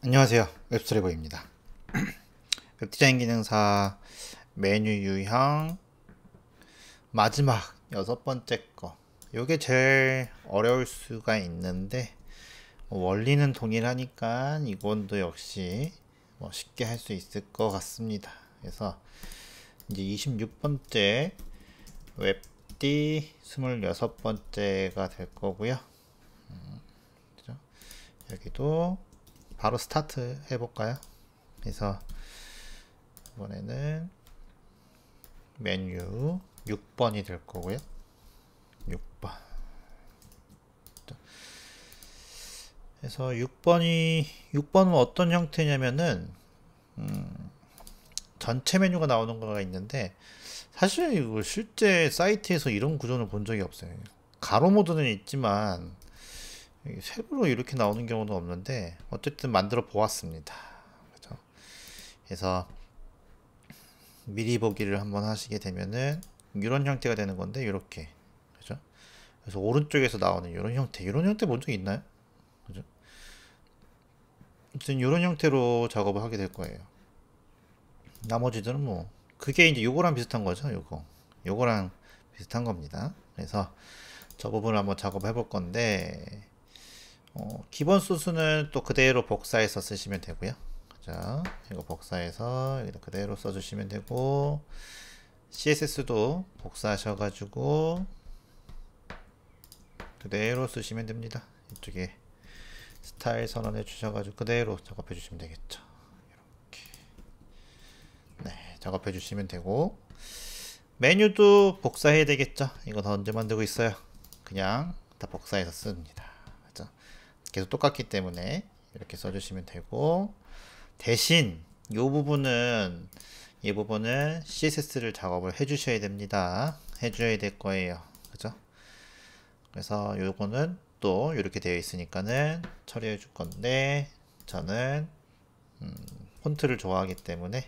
안녕하세요. 웹스트리버입니다. 웹디자인 기능사 메뉴 유형 마지막 여섯 번째 거. 요게 제일 어려울 수가 있는데 원리는 동일하니까 이건도 역시 쉽게 할 수 있을 것 같습니다. 그래서 이제 26번째 웹디 26번째가 될 거고요. 그죠? 여기도 바로 스타트 해볼까요? 그래서 이번에는 메뉴 6번이 될 거고요. 6번. 그래서 6번은 어떤 형태냐면은 전체 메뉴가 나오는 거가 있는데 사실 이거 실제 사이트에서 이런 구조는 본 적이 없어요. 가로 모드는 있지만 세로로 이렇게 나오는 경우는 없는데 어쨌든 만들어 보았습니다. 그죠? 그래서 미리 보기를 한번 하시게 되면은 이런 형태가 되는 건데 이렇게, 그죠? 그래서 오른쪽에서 나오는 이런 형태 본 적 있나요? 그죠? 아무튼 이런 형태로 작업을 하게 될 거예요. 나머지들은 그게 이제 요거랑 비슷한 거죠. 요거랑 비슷한 겁니다. 그래서 저 부분을 한번 작업해 볼 건데 기본 소스는 또 그대로 복사해서 쓰시면 되고요. 그죠? 이거 복사해서 여기다 그대로 써주시면 되고 CSS도 복사하셔가지고 그대로 쓰시면 됩니다. 이쪽에 스타일 선언해 주셔가지고 그대로 작업해 주시면 되겠죠. 이렇게 네, 작업해 주시면 되고 메뉴도 복사해야 되겠죠. 이거 다 언제 만들고 있어요. 그냥 다 복사해서 씁니다. 그죠? 계속 똑같기 때문에 이렇게 써주시면 되고 대신 이 부분은 CSS를 작업을 해 주셔야 됩니다. 해줘야 될 거예요. 그죠? 그래서 요거는 또 이렇게 되어 있으니까는 처리해 줄 건데 저는 폰트를 좋아하기 때문에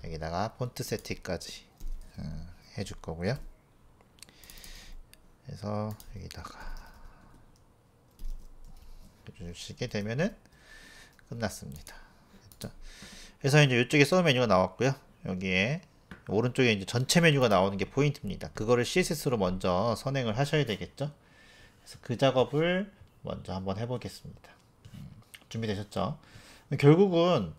여기다가 폰트 세팅까지 해줄 거고요. 그래서 여기다가 해주시게 되면은 끝났습니다. 됐죠? 그래서 이제 이쪽에 서브 메뉴가 나왔고요. 여기에 오른쪽에 이제 전체 메뉴가 나오는 게 포인트입니다. 그거를 CSS로 먼저 선행을 하셔야 되겠죠. 그래서 그 작업을 먼저 한번 해보겠습니다. 준비되셨죠? 결국은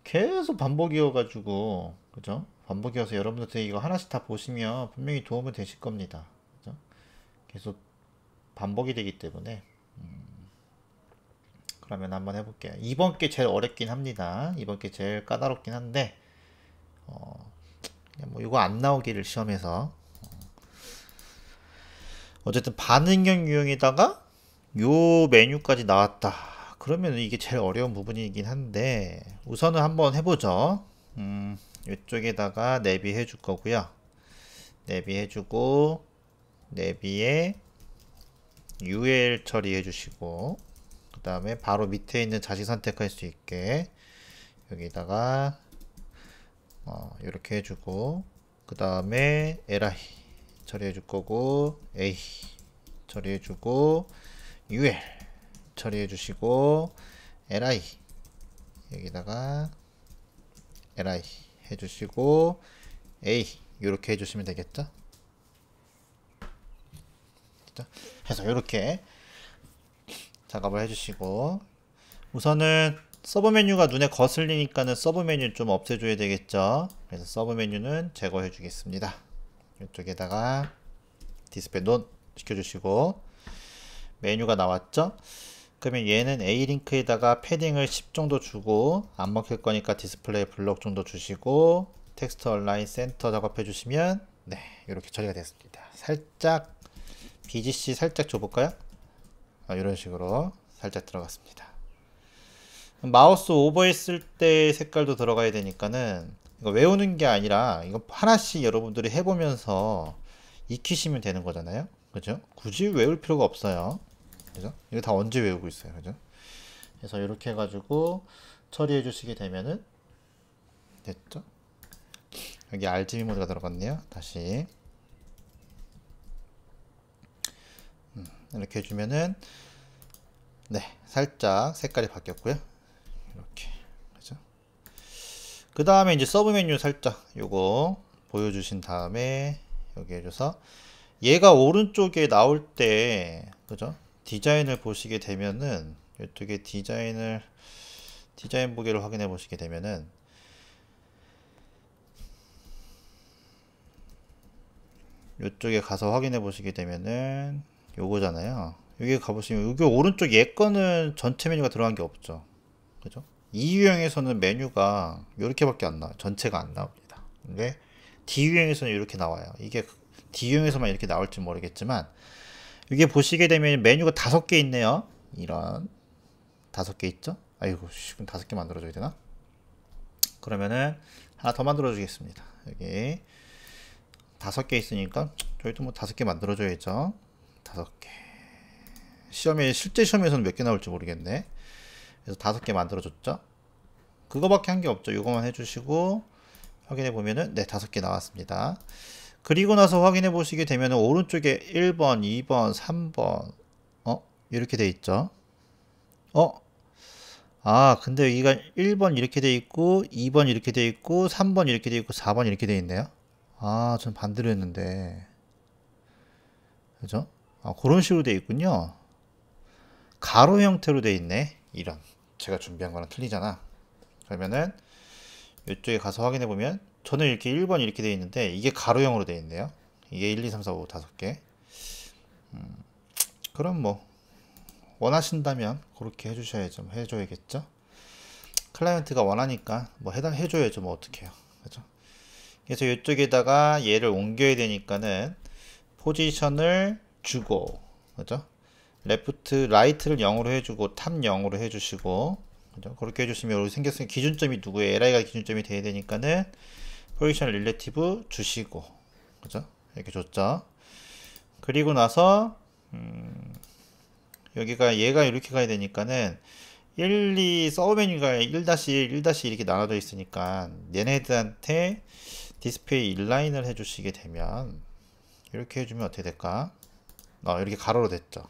계속 반복이어가지고, 그죠? 반복이어서 여러분들 이거 하나씩 다 보시면 분명히 도움이 되실 겁니다. 그죠? 계속 반복이 되기 때문에. 그러면 한번 해볼게요. 이번 게 제일 어렵긴 합니다. 이번 게 제일 까다롭긴 한데, 이거 안 나오기를 시험에서. 어쨌든 반응형 유형에다가 요 메뉴까지 나왔다. 그러면 이게 제일 어려운 부분이긴 한데 우선은 한번 해보죠. 이쪽에다가 내비 해줄 거고요. 내비 해주고 내비에 UL 처리해 주시고 그 다음에 바로 밑에 있는 자식 선택할 수 있게 여기다가 이렇게 해주고 그 다음에 LI 처리해 줄 거고 A 처리해 주고 UL 처리해 주시고 LI 여기다가 LI 해주시고 A 이렇게 해주시면 되겠죠. 해서 이렇게 작업을 해주시고 우선은 서브 메뉴가 눈에 거슬리니까는 서브 메뉴 좀 없애줘야 되겠죠. 그래서 서브 메뉴는 제거해 주겠습니다. 이쪽에다가 디스플레이 논 시켜주시고 메뉴가 나왔죠. 그러면 얘는 A링크에다가 패딩을 10 정도 주고 안 먹힐 거니까 디스플레이 블록 정도 주시고 텍스트 얼라인 센터 작업해 주시면 네 이렇게 처리가 됐습니다. 살짝 BGC 살짝 줘볼까요? 이런 식으로 살짝 들어갔습니다. 마우스 오버했을 때 색깔도 들어가야 되니까는 이거 외우는 게 아니라 이거 하나씩 여러분들이 해보면서 익히시면 되는 거잖아요. 그죠? 굳이 외울 필요가 없어요. 그죠? 이거 다 언제 외우고 있어요. 그죠? 그래서 이렇게 해가지고 처리해 주시게 되면은 됐죠? 여기 RGB 모드가 들어갔네요. 다시 이렇게 해주면은 네 살짝 색깔이 바뀌었고요. 이렇게. 그죠? 그 다음에 이제 서브 메뉴 살짝 요거 보여주신 다음에 여기 해줘서 얘가 오른쪽에 나올 때 그죠? 디자인을 보시게 되면은 이쪽에 디자인 보기를 확인해 보시게 되면은 이쪽에 가서 확인해 보시게 되면은 요거잖아요. 여기 가보시면 여기 오른쪽 얘 거는 전체 메뉴가 들어간 게 없죠. 그죠? 이 유형에서는 메뉴가 이렇게밖에 안 나와요. 전체가 안 나옵니다. 근데 D 유형에서는 이렇게 나와요. 이게 D 유형에서만 이렇게 나올지 모르겠지만 이게 보시게 되면 메뉴가 5개 있네요. 이런 5개 있죠? 아이고, 그럼 5개 만들어줘야 되나? 그러면은 하나 더 만들어 주겠습니다. 여기 5개 있으니까 저희도 뭐 5개 만들어줘야죠. 5개. 실제 시험에서는 몇 개 나올지 모르겠네. 그래서 5개 만들어줬죠. 그거밖에 한 게 없죠. 이거만 해주시고 확인해 보면은 네, 5개 나왔습니다. 그리고 나서 확인해 보시게 되면은 오른쪽에 1번, 2번, 3번 이렇게 돼 있죠. 근데 여기가 1번 이렇게 돼 있고 2번 이렇게 돼 있고 3번 이렇게 돼 있고 4번 이렇게 돼 있네요. 전 반대로 했는데. 그죠? 그런 식으로 돼 있군요. 가로 형태로 돼 있네. 이런. 제가 준비한 거랑 틀리잖아. 그러면은 이쪽에 가서 확인해 보면 저는 이렇게 1번 이렇게 돼 있는데 이게 가로형으로 돼 있네요. 이게 1, 2, 3, 4, 5, 5개. 그럼 뭐 원하신다면 그렇게 해줘야겠죠. 클라이언트가 원하니까 뭐 해줘야죠. 뭐 어떡해요. 그죠? 그래서 이쪽에다가 얘를 옮겨야 되니까는 포지션을 주고, 그죠? 레프트, 라이트를 0으로 해주고, 탑 0으로 해주시고, 그죠? 그렇게 해주시면 여기 생겼으니 기준점이 누구예요? LI가 기준점이 돼야 되니까는 포지션 릴레티브 주시고, 그죠? 이렇게 줬죠. 그리고 나서 여기가 얘가 이렇게 가야 되니까는 1, 2 서브 메뉴가 1-1, 1- 이렇게 나눠져 있으니까 얘네들한테 디스플레이 인라인을 해주시게 되면 이렇게 해주면 어떻게 될까? 이렇게 가로로 됐죠.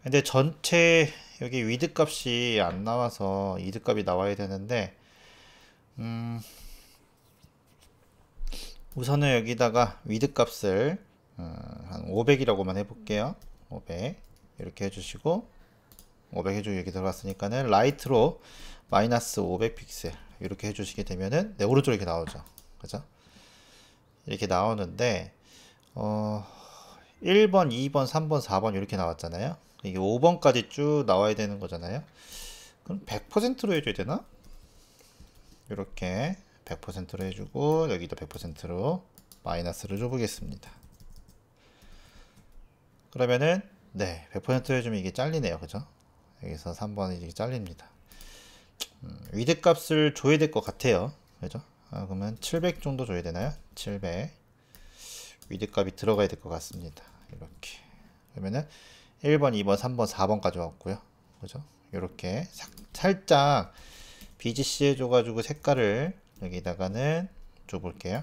근데 전체 여기 위드 값이 안 나와서 이드 값이 나와야 되는데 우선은 여기다가 위드 값을 한 500이라고만 해볼게요. 500 이렇게 해주시고 500 해주고 여기 들어갔으니까는 라이트로 마이너스 500 픽셀 이렇게 해주시게 되면은 네, 오른쪽에 이렇게 나오죠. 그죠? 이렇게 나오는데 1번, 2번, 3번, 4번 이렇게 나왔잖아요. 이게 5번까지 쭉 나와야 되는 거잖아요. 그럼 100%로 해줘야 되나? 이렇게 100%로 해주고 여기도 100%로 마이너스를 줘보겠습니다. 그러면은 네, 100% 해주면 이게 잘리네요. 그죠? 여기서 3번이 이렇게 잘립니다. 위드 값을 줘야 될 것 같아요. 그죠? 그러면 700 정도 줘야 되나요? 700 위드 값이 들어가야 될 것 같습니다. 이렇게 그러면은 1번, 2번, 3번, 4번까지 왔고요. 그죠? 이렇게 살짝 BGC 해줘가지고 색깔을 여기다가는 줘볼게요.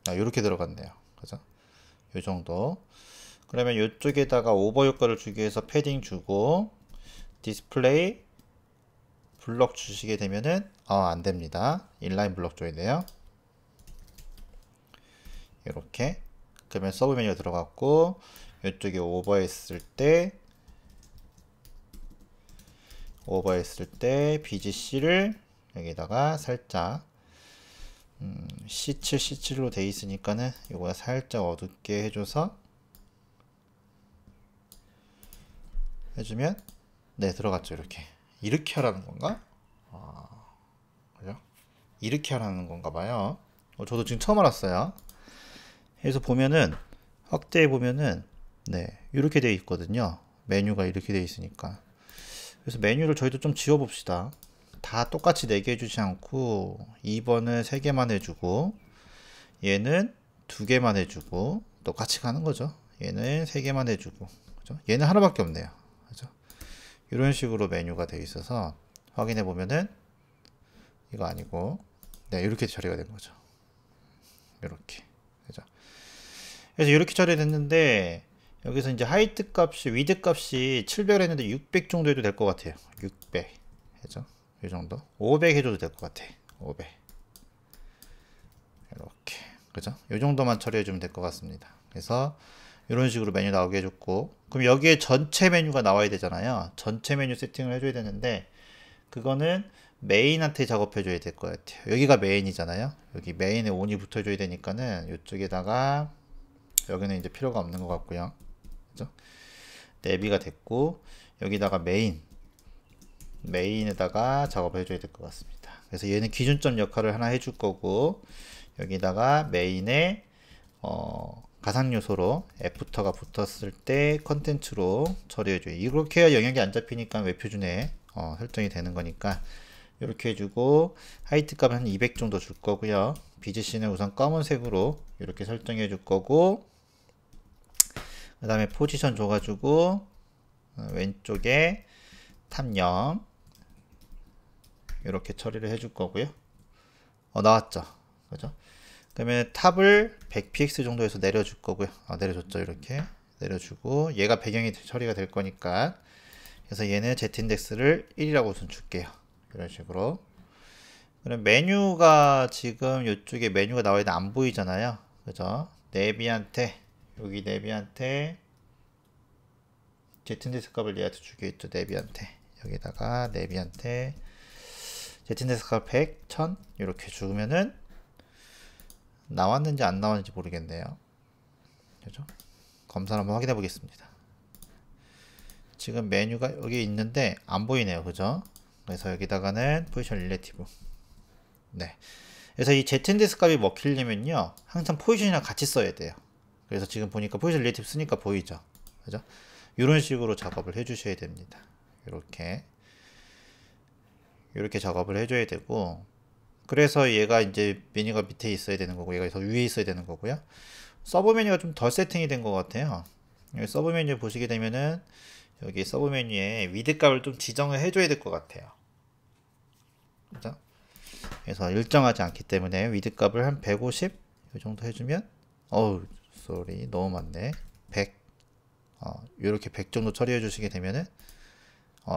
이렇게 들어갔네요. 그죠? 요 정도. 그러면 이쪽에다가 오버 효과를 주기 위해서 패딩 주고 디스플레이 블럭 주시게 되면은 안 됩니다. 인라인 블럭 줘야 돼요. 이렇게. 그러면 서브 메뉴가 들어갔고 이쪽에 오버했을 때 BGC를 여기다가 살짝 C7, C7로 돼 있으니까는 이거 살짝 어둡게 해줘서 해주면 네, 들어갔죠. 이렇게 하라는 건가? 그죠? 이렇게 하라는 건가 봐요. 저도 지금 처음 알았어요. 그래서 보면은 확대해 보면은 네, 이렇게 되어 있거든요. 메뉴가 이렇게 되어 있으니까. 그래서 메뉴를 저희도 좀 지워 봅시다. 다 똑같이 4개 해주지 않고 2번을 3개만 해주고 얘는 2개만 해주고 똑같이 가는 거죠. 얘는 3개만 해주고 그죠? 얘는 하나밖에 없네요. 그죠? 이런 식으로 메뉴가 되어 있어서 확인해 보면은 이거 아니고 네, 이렇게 처리가 된 거죠. 이렇게. 그죠? 그래서 이렇게 처리됐는데 여기서 이제 하이트 값이 위드 값이 700 했는데 600 정도 해도 될 것 같아요. 600 그죠? 이 정도 500 해줘도 될 것 같아. 500 이렇게, 그죠? 이 정도만 처리해주면 될 것 같습니다. 그래서 이런 식으로 메뉴 나오게 해줬고, 그럼 여기에 전체 메뉴가 나와야 되잖아요. 전체 메뉴 세팅을 해줘야 되는데 그거는 메인한테 작업해줘야 될 것 같아요. 여기가 메인이잖아요. 여기 메인에 온이 붙어줘야 되니까는 이쪽에다가, 여기는 이제 필요가 없는 것 같고요. 그죠? 내비가 됐고, 여기다가 메인에다가 작업해줘야 될 것 같습니다. 그래서 얘는 기준점 역할을 하나 해줄 거고, 여기다가 메인에 가상 요소로 애프터가 붙었을 때 컨텐츠로 처리해줘요. 이렇게 해야 영역이 안 잡히니까 웹표준에 설정이 되는 거니까 이렇게 해주고, 하이트 값은 한 200 정도 줄 거고요. BGC는 우선 검은색으로 이렇게 설정해 줄 거고, 그 다음에 포지션 줘가지고 왼쪽에 탑 0 이렇게 처리를 해줄 거고요. 나왔죠, 그죠? 그러면 탑을 100px 정도에서 내려줄 거고요. 내려줬죠. 이렇게 내려주고, 얘가 배경이 처리가 될 거니까, 그래서 얘는 z인덱스를 1이라고 우선 줄게요. 이런 식으로. 그럼 메뉴가, 지금 이쪽에 메뉴가 나와 있는데 안 보이잖아요, 그죠? 여기 내비한테 z인덱스 값을 얘한테 주겠죠. 내비한테, 여기다가 내비한테 z인덱스 값 100, 1000 이렇게 주면은 나왔는지 안 나왔는지 모르겠네요. 그죠? 검사를 한번 확인해 보겠습니다. 지금 메뉴가 여기 있는데 안 보이네요. 그죠? 그래서 여기다가는 포지션 릴레티브. 네. 그래서 이 z인덱스 값이 먹히려면요, 항상 포지션이랑 같이 써야 돼요. 그래서 지금 보니까 포지션 릴레티브 쓰니까 보이죠? 그죠? 이런 식으로 작업을 해 주셔야 됩니다. 이렇게 작업을 해줘야 되고, 그래서 얘가 이제 메뉴가 밑에 있어야 되는 거고, 얘가 더 위에 있어야 되는 거고요. 서브 메뉴가 좀 덜 세팅이 된 것 같아요. 여기 서브 메뉴 보시게 되면은, 여기 서브 메뉴에 위드 값을 좀 지정을 해줘야 될 것 같아요. 그죠? 그래서 일정하지 않기 때문에 위드 값을 한 150 이 정도 해주면, 너무 많네. 100 이렇게 100 정도 처리해 주시게 되면은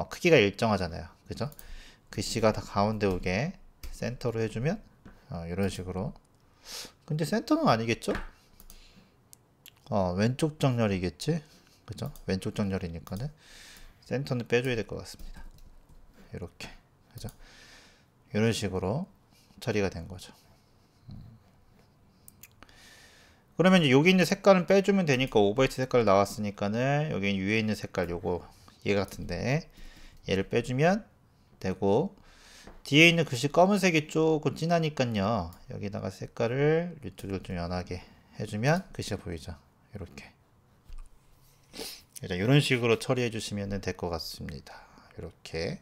크기가 일정하잖아요. 그죠? 글씨가 다 가운데 오게 센터로 해주면 이런 식으로. 근데 센터는 아니겠죠? 왼쪽 정렬이겠지? 그죠? 왼쪽 정렬이니까는 센터는 빼줘야 될 것 같습니다. 이렇게, 그죠? 이런 식으로 처리가 된 거죠. 그러면 이제 여기 있는 색깔은 빼주면 되니까, 오버헤이트 색깔 나왔으니까는 여기 위에 있는 색깔, 요거 얘 같은데 얘를 빼주면 되고, 뒤에 있는 글씨 검은색이 조금 진하니까요, 여기다가 색깔을 이쪽을 좀 연하게 해주면 글씨가 보이죠. 이렇게. 이런 식으로 처리해 주시면 될 것 같습니다. 이렇게.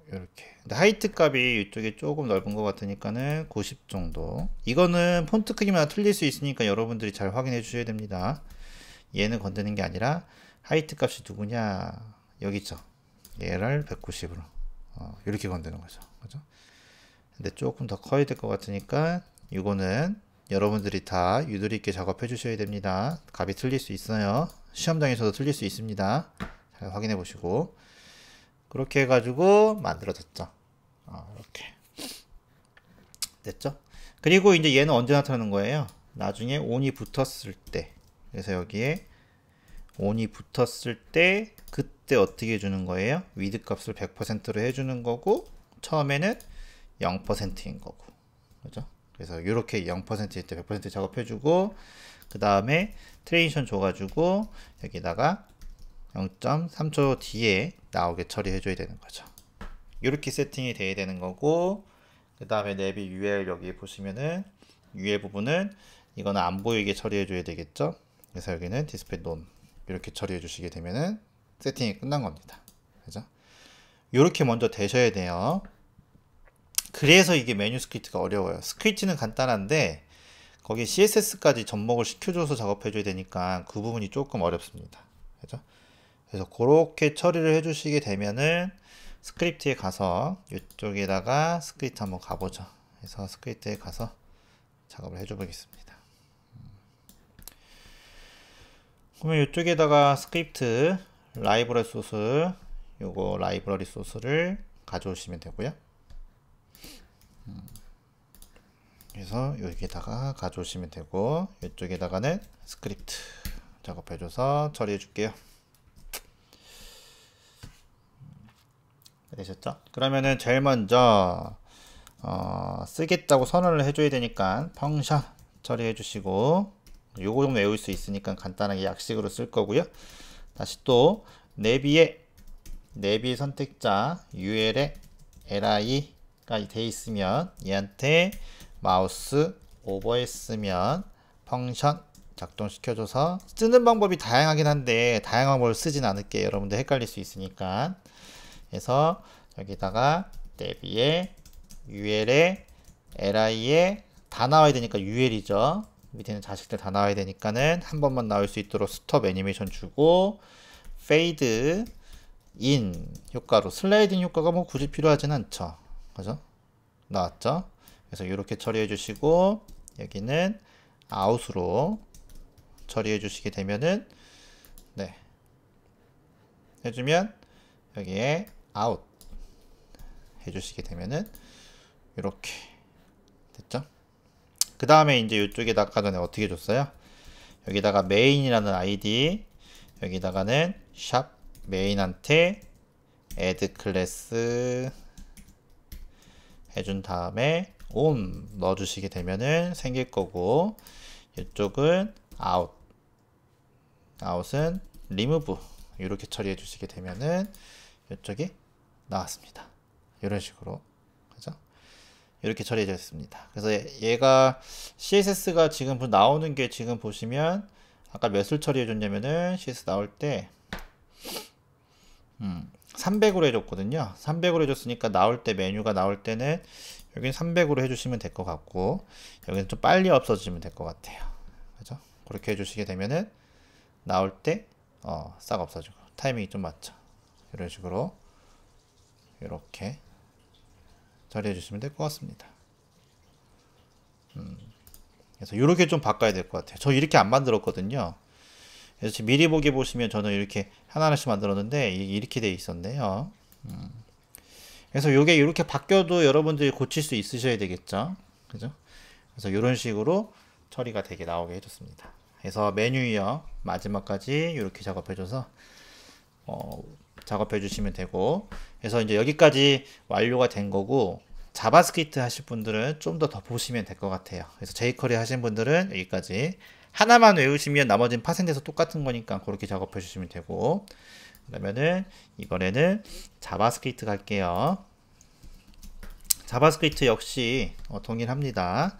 이렇게. 근데 하이트 값이 이쪽에 조금 넓은 것 같으니까는 90 정도. 이거는 폰트 크기마다 틀릴 수 있으니까 여러분들이 잘 확인해 주셔야 됩니다. 얘는 건드는 게 아니라, 하이트 값이 누구냐, 여기 있죠. 얘를 190으로 이렇게 건드는 거죠. 그죠? 근데 조금 더 커야 될 것 같으니까 이거는 여러분들이 다 유도리 있게 작업해 주셔야 됩니다. 값이 틀릴 수 있어요. 시험장에서도 틀릴 수 있습니다. 잘 확인해 보시고. 그렇게 해가지고 만들어졌죠. 이렇게 됐죠. 그리고 이제 얘는 언제 나타나는 거예요? 나중에 온이 붙었을 때. 그래서 여기에 온이 붙었을 때, 그때 어떻게 해주는 거예요? 위드 값을 100%로 해주는 거고, 처음에는 0%인 거고, 그죠? 그래서 이렇게 0%일 때 100% 작업해주고, 그 다음에 트레이션 줘가지고 여기다가 0.3초 뒤에 나오게 처리해줘야 되는 거죠. 이렇게 세팅이 돼야 되는 거고, 그 다음에 내비 UL 여기 보시면은 UL 부분은 이거는 안 보이게 처리해줘야 되겠죠. 그래서 여기는 디스플레이 논 이렇게 처리해 주시게 되면은 세팅이 끝난 겁니다. 그죠? 이렇게 먼저 되셔야 돼요. 그래서 이게 메뉴 스크립트가 어려워요. 스크립트는 간단한데 거기에 CSS까지 접목을 시켜줘서 작업해줘야 되니까 그 부분이 조금 어렵습니다. 그죠? 그래서 그렇게 처리를 해주시게 되면은 스크립트에 가서 이쪽에다가 스크립트 한번 가보죠. 그래서 스크립트에 가서 작업을 해줘 보겠습니다. 그러면 이쪽에다가 스크립트 라이브러리 소스 요거 라이브러리 소스를 가져오시면 되고요. 그래서 여기에다가 가져오시면 되고, 이쪽에다가는 스크립트 작업해줘서 처리해 줄게요. 되셨죠? 그러면은 제일 먼저 쓰겠다고 선언을 해줘야 되니까 펑션 처리해 주시고, 요거 정도 외울 수 있으니까 간단하게 약식으로 쓸 거고요. 다시 또 내비 선택자 UL에 li가 돼 있으면 얘한테 마우스 오버했으면 펑션 작동시켜줘서, 쓰는 방법이 다양하긴 한데 다양한 걸 쓰진 않을게요. 여러분들 헷갈릴 수 있으니까. 그래서 여기다가 내비에 ul에 li에 다 나와야 되니까 ul이죠. 밑에는 자식들 다 나와야 되니까는 한 번만 나올 수 있도록 스톱 애니메이션 주고, 페이드 인 효과로, 슬라이딩 효과가 뭐 굳이 필요하진 않죠. 그죠? 나왔죠? 그래서 이렇게 처리해 주시고, 여기는 아웃으로 처리해 주시게 되면은, 네, 해주면 여기에 아웃 해주시게 되면은 이렇게 됐죠? 그 다음에 이제 이쪽에다가 아까 전에 어떻게 줬어요? 여기다가 메인이라는 아이디, 여기다가는 샵 메인한테 add 클래스 해준 다음에 on 넣어주시게 되면은 생길 거고, 이쪽은 out은 remove 이렇게 처리해 주시게 되면은 이쪽이 나왔습니다. 이런 식으로, 그죠? 이렇게 처리해 졌습니다. 그래서 얘가 CSS가 지금 나오는 게, 지금 보시면 아까 몇을 처리해 줬냐면은 CS 나올 때 300으로 해줬거든요. 300으로 해줬으니까 나올 때, 메뉴가 나올 때는 여기는 300으로 해주시면 될 것 같고, 여기는 좀 빨리 없어지면 될 것 같아요. 그죠? 그렇게 해주시게 되면은 나올 때 싹 없어지고 타이밍이 좀 맞죠. 이런 식으로 이렇게 처리해 주시면 될 것 같습니다. 그래서 이렇게 좀 바꿔야 될 것 같아요. 저 이렇게 안 만들었거든요. 그래서 지금 미리 보기 보시면 저는 이렇게 하나하나씩 만들었는데 이렇게 돼 있었네요. 그래서 이게 이렇게 바뀌어도 여러분들이 고칠 수 있으셔야 되겠죠. 그죠? 그래서 이런 식으로 처리가 되게 나오게 해줬습니다. 그래서 메뉴이어 마지막까지 이렇게 작업해줘서 작업해 주시면 되고, 그래서 이제 여기까지 완료가 된 거고, 자바스크립트 하실 분들은 좀 더 보시면 될 것 같아요. 그래서 jQuery 하신 분들은 여기까지 하나만 외우시면 나머지는 파생돼서 똑같은 거니까 그렇게 작업해 주시면 되고, 그러면은 이번에는 자바스크립트 갈게요. 자바스크립트 역시 동일합니다.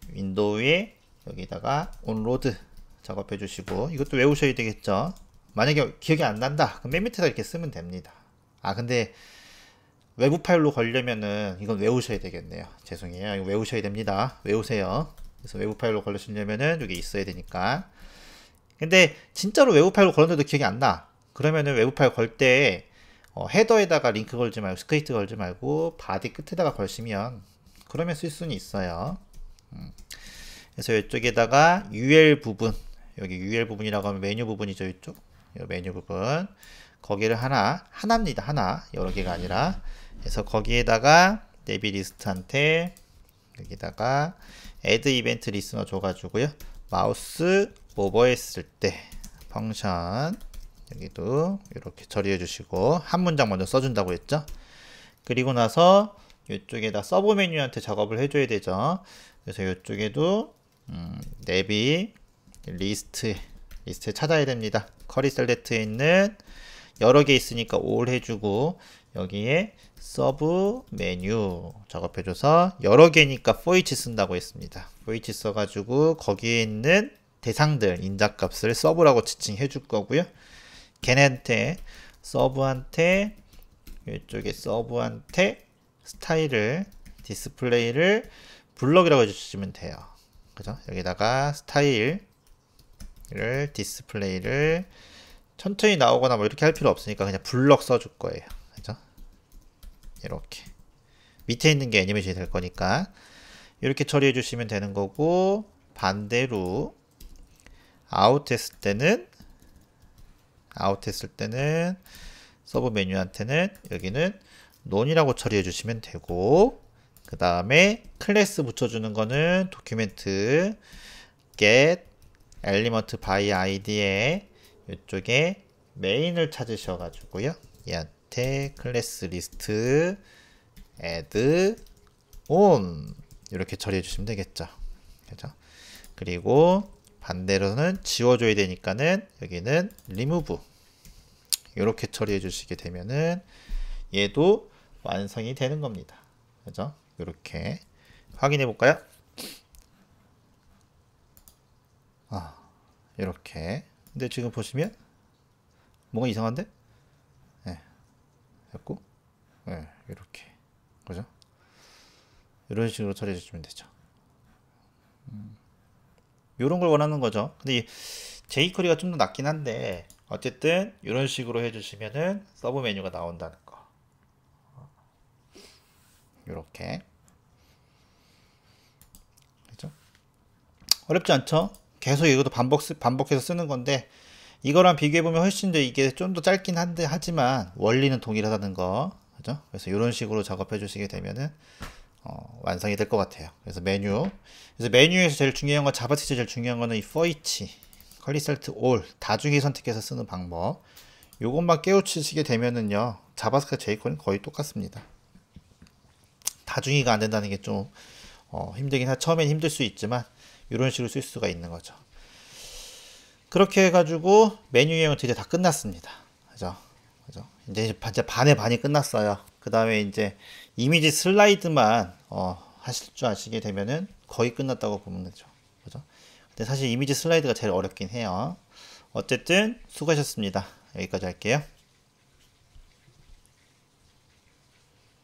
윈도우에 여기다가 온로드 작업해 주시고, 이것도 외우셔야 되겠죠. 만약에 기억이 안 난다, 그럼 맨 밑에다 이렇게 쓰면 됩니다. 근데 외부 파일로 걸려면은 이건 외우셔야 되겠네요. 죄송해요. 이거 외우셔야 됩니다. 외우세요. 그래서 외부 파일로 걸으시려면은 여기 있어야 되니까. 근데 진짜로 외부 파일로 걸었는데도 기억이 안 나, 그러면은 외부 파일 걸 때 헤더에다가 링크 걸지 말고, 스크립트 걸지 말고 바디 끝에다가 걸시면 그러면 쓸 수는 있어요. 그래서 이쪽에다가 UL 부분, 여기 UL 부분이라고 하면 메뉴 부분이죠. 이쪽 이 메뉴 부분, 거기를 하나입니다. 하나, 여러 개가 아니라. 그래서 거기에다가 내비 리스트한테 여기다가 add 이벤트 리스너 줘가지고요, 마우스 오버했을 때 펑션 여기도 이렇게 처리해 주시고, 한 문장 먼저 써준다고 했죠. 그리고 나서 이쪽에다 서브 메뉴한테 작업을 해줘야 되죠. 그래서 이쪽에도 내비 리스트에 찾아야 됩니다. 커리 셀렉트에 있는 여러 개 있으니까 all 해주고, 여기에 서브 메뉴 작업해줘서, 여러 개니까 for each 쓴다고 했습니다. for each 써가지고 거기에 있는 대상들 인자값을 서브라고 지칭해 줄 거고요. 걔네한테 서브한테, 이쪽에 서브한테 스타일을, 디스플레이를 블럭이라고 해주시면 돼요. 그죠? 여기다가 스타일을, 디스플레이를 천천히 나오거나 뭐 이렇게 할 필요 없으니까 그냥 블럭 써줄 거예요. 그죠? 이렇게 밑에 있는 게 애니메이션이 될 거니까 이렇게 처리해 주시면 되는 거고, 반대로 아웃 했을 때는 아웃 했을 때는 서브 메뉴한테는 여기는 논이라고 처리해 주시면 되고, 그 다음에 클래스 붙여주는 거는 도큐멘트 get element by id에 이쪽에 메인을 찾으셔가지고요. 얘한테 클래스 리스트 add on 이렇게 처리해 주시면 되겠죠. 그죠? 그리고 반대로는 지워줘야 되니까는 여기는 remove 이렇게 처리해 주시게 되면은 얘도 완성이 되는 겁니다. 그죠? 이렇게 확인해 볼까요? 이렇게. 근데 지금 보시면 뭔가 이상한데? 네. 됐고, 네, 이렇게. 그죠? 이런 식으로 처리해 주시면 되죠. 이런 걸 원하는 거죠. 근데 이 jQuery가 좀 더 낫긴 한데, 어쨌든 이런 식으로 해주시면은 서브 메뉴가 나온다는 거. 이렇게. 그죠? 어렵지 않죠? 계속 이것도 반복해서 쓰는 건데, 이거랑 비교해보면 훨씬 더 이게 좀 더 짧긴 한데, 하지만 원리는 동일하다는 거. 그죠? 그래서 이런 식으로 작업해 주시게 되면은, 완성이 될 것 같아요. 그래서 메뉴에서 제일 중요한 건, 자바스크립트 제일 중요한 거는 이 for each, curly select all, 다중에 선택해서 쓰는 방법. 요것만 깨우치시게 되면은요, 자바스크립트 jQuery는 거의 똑같습니다. 다중이가 안 된다는 게 좀 힘들긴 처음엔 힘들 수 있지만 이런 식으로 쓸 수가 있는 거죠. 그렇게 해가지고 메뉴 유형은 드디어 다 끝났습니다. 그죠? 이제 반의 반이 끝났어요. 그 다음에 이제 이미지 슬라이드만 하실 줄 아시게 되면은 거의 끝났다고 보면 되죠. 그죠? 근데 사실 이미지 슬라이드가 제일 어렵긴 해요. 어쨌든 수고하셨습니다. 여기까지 할게요.